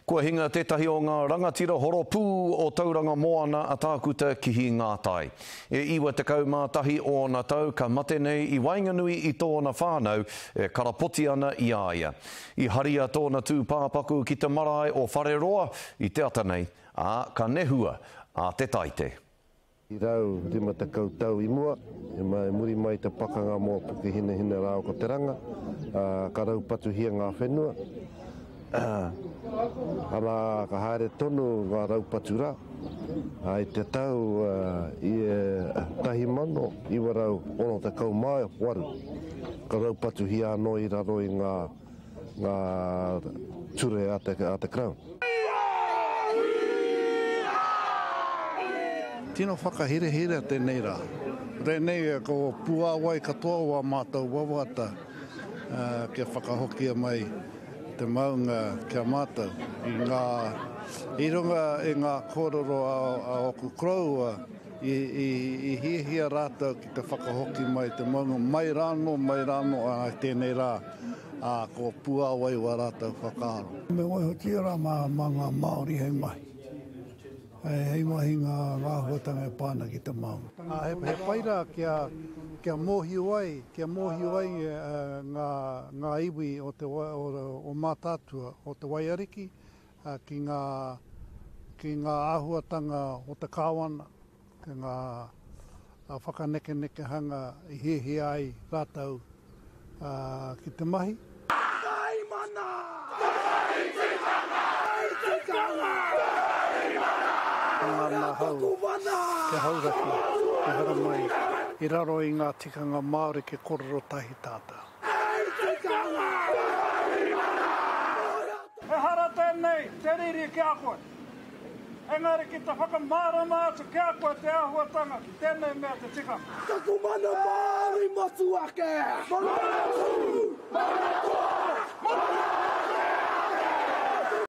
Kua hinga tētahi o ngā rangatira horopū o tauranga moana a tākuta ki hi ngātai. E iwa te kaumātahi o nā tau ka mate nei I Wainganui I tōna whānau e karapoti ana I aia. I haria tōna tūpāpaku ki te marae o Whareroa I te ata nei, ka nehua a te taite. I rau rima te kautau I mua, e mai muri mai te pakanga mō puki hine rao ko te ranga, ka rau patu hia ngā whenua. Ala ka haere tonu ngā rau patu rā, I te tau I tahi mano, iwa rau ono te kau mai waru. Ka rau patu hia anō I raro I ngā ture a te crown. Tino whakahirehere tēnei rā. Rēnei ko pua wai katoa wā mātou wawata kia whakahokia mai te maunga kia mātou. I runga e ngā kōrero a oku kraua I hihia rātou ki te whakahoki mai te maunga mai rāno a tēnei rā ko pua wai wā rātou whakaaro. Me waihotia rā mā ngā Māori hei mai. Hei mahi ngā huatanga e pāna ki te maunga. He paira kia mōhi wai ngā iwi o mātātua o te waiariki ki ngā āhuatanga o te kāwana, ki ngā whakaneke hanga I hehe ai rātau ki te mahi. Kai mana! Kai te kanga! Kai te kanga! Ngā hau, ke hauraki, ke hara mai, I raro I ngā tikanga Māori ke kororo tahi tāta. E hara tēnei, te riri ki a koe. Engari ki te whakamārama atu ki a koe te āhuatanga ki tēnei mea te tikanga. Ka kumana Māori matu ake!